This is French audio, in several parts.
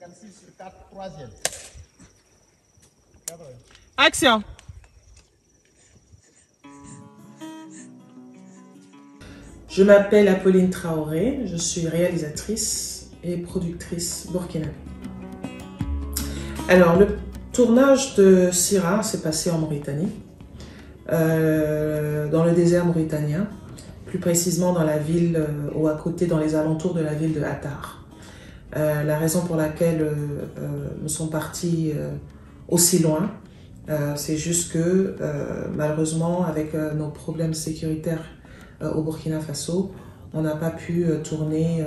56, 4, 3e. Action. Je m'appelle Apolline Traoré, je suis réalisatrice et productrice burkinabé. Alors, le tournage de Sira s'est passé en Mauritanie, dans le désert mauritanien, plus précisément dans la ville ou à côté, dans les alentours de la ville de Attar. La raison pour laquelle nous sommes partis aussi loin, c'est juste que malheureusement, avec nos problèmes sécuritaires au Burkina Faso, on n'a pas pu tourner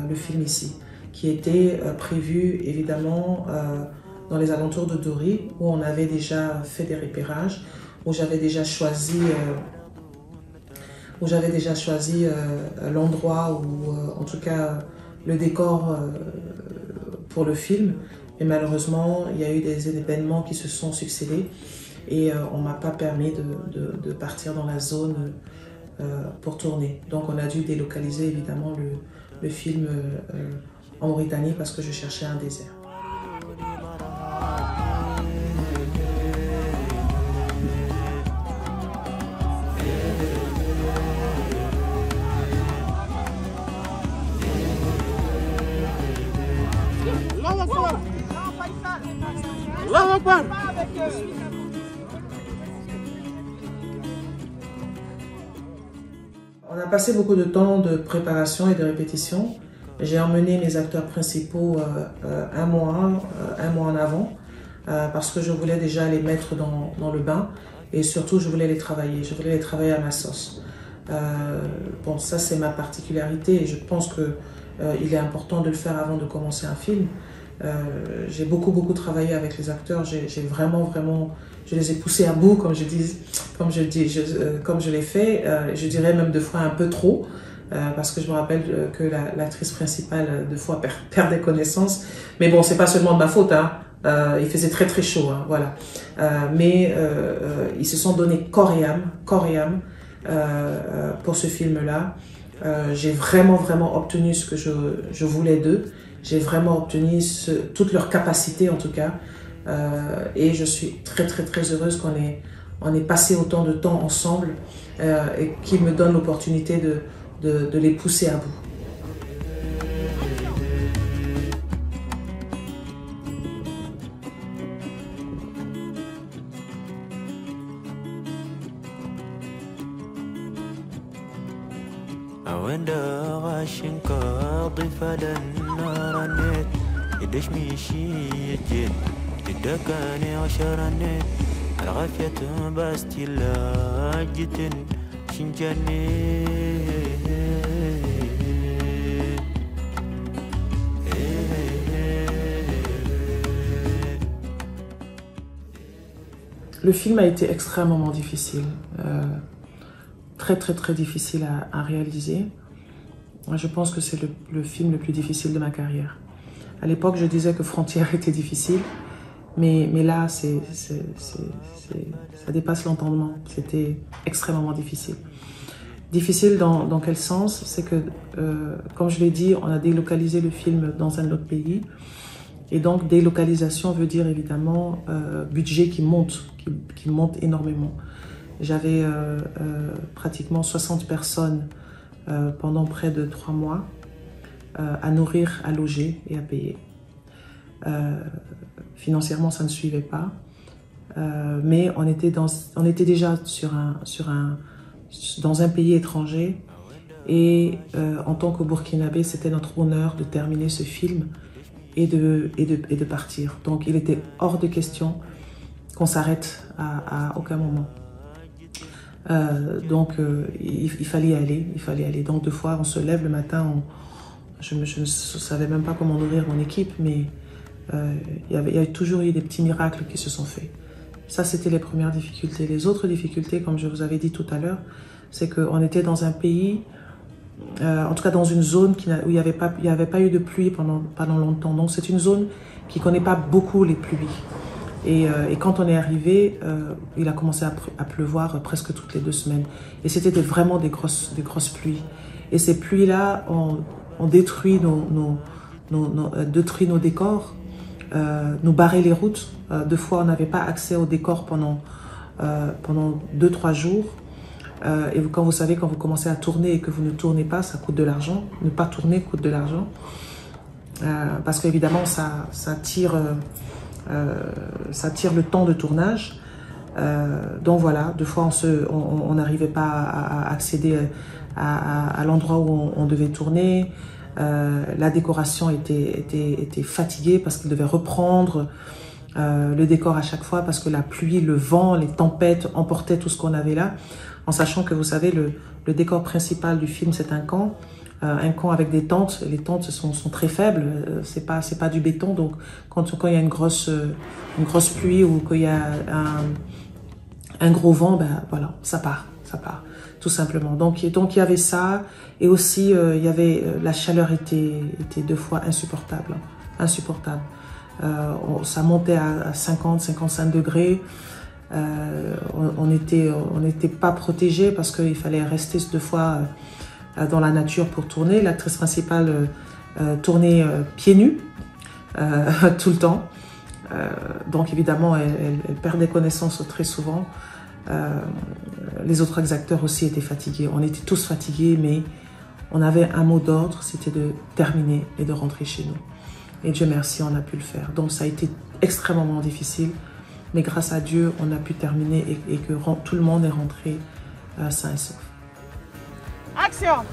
le film ici, qui était prévu évidemment dans les alentours de Dori, où on avait déjà fait des repérages, où j'avais déjà choisi l'endroit ou en tout cas le décor pour le film. Et malheureusement, il y a eu des événements qui se sont succédés et on ne m'a pas permis de partir dans la zone pour tourner. Donc on a dû délocaliser évidemment le film en Mauritanie parce que je cherchais un désert. On a passé beaucoup de temps de préparation et de répétition. J'ai emmené mes acteurs principaux un mois en avant parce que je voulais déjà les mettre dans le bain et surtout je voulais les travailler. Je voulais les travailler à ma sauce. Bon, ça c'est ma particularité et je pense qu'il est important de le faire avant de commencer un film. J'ai beaucoup travaillé avec les acteurs, j'ai vraiment, je les ai poussés à bout, comme je l'ai fait, je dirais même deux fois un peu trop, parce que je me rappelle que l'actrice principale deux fois perdait connaissance, mais bon, c'est pas seulement de ma faute, hein. Il faisait très chaud, hein, voilà. Mais ils se sont donné corps et âme pour ce film-là. J'ai vraiment obtenu ce que je voulais d'eux. J'ai vraiment obtenu toutes leurs capacités en tout cas. Et je suis très heureuse qu'on ait passé autant de temps ensemble et qu'ils me donnent l'opportunité de les pousser à bout. Le film a été extrêmement difficile, très difficile à réaliser. Je pense que c'est le film le plus difficile de ma carrière. À l'époque, je disais que Frontières était difficile, mais là, ça dépasse l'entendement. C'était extrêmement difficile. Difficile dans quel sens? C'est que, comme je l'ai dit, on a délocalisé le film dans un autre pays. Et donc, délocalisation veut dire évidemment budget qui monte énormément. J'avais pratiquement 60 personnes pendant près de 3 mois à nourrir, à loger et à payer. Financièrement, ça ne suivait pas, mais on était déjà dans un pays étranger et en tant que Burkinabé, c'était notre honneur de terminer ce film et de partir. Donc, il était hors de question qu'on s'arrête à aucun moment. Donc, il fallait y aller. Donc, 2 fois, on se lève le matin, je ne savais même pas comment nourrir mon équipe, mais il y a toujours eu des petits miracles qui se sont faits. Ça, c'était les premières difficultés. Les autres difficultés, comme je vous avais dit tout à l'heure, c'est qu'on était dans un pays, en tout cas dans une zone où il n'y avait pas eu de pluie pendant longtemps. Donc, c'est une zone qui ne connaît pas beaucoup les pluies. Et quand on est arrivé, il a commencé à pleuvoir presque toutes les 2 semaines. Et c'était vraiment des grosses pluies. Et ces pluies-là ont détruit détruit nos décors, nous barrer les routes. 2 fois, on n'avait pas accès au décor pendant 2-3 jours. Et quand vous savez, quand vous commencez à tourner et que vous ne tournez pas, ça coûte de l'argent. Ne pas tourner coûte de l'argent. Parce qu'évidemment, ça tire le temps de tournage. Donc voilà, 2 fois, on n'arrivait pas à accéder à l'endroit où on devait tourner. La décoration était fatiguée parce qu'il devait reprendre le décor à chaque fois parce que la pluie, le vent, les tempêtes emportaient tout ce qu'on avait là. En sachant que vous savez, le décor principal du film, c'est un camp avec des tentes. Les tentes sont très faibles, c'est pas du béton. Donc quand il y a une grosse pluie ou qu'il y a un gros vent, ben voilà, ça part, tout simplement. Donc il y avait ça, et aussi il y avait la chaleur était 2 fois insupportable. Ça montait à 50-55 degrés. On n'était pas protégé parce qu'il fallait rester 2 fois dans la nature pour tourner. L'actrice principale tournait pieds nus tout le temps. Donc évidemment, elle perdait connaissance très souvent. Les autres acteurs aussi étaient fatigués. On était tous fatigués, mais on avait un mot d'ordre, c'était de terminer et de rentrer chez nous. Et Dieu merci, on a pu le faire. Donc ça a été extrêmement difficile, mais grâce à Dieu, on a pu terminer et que tout le monde est rentré sain et sauf. Action!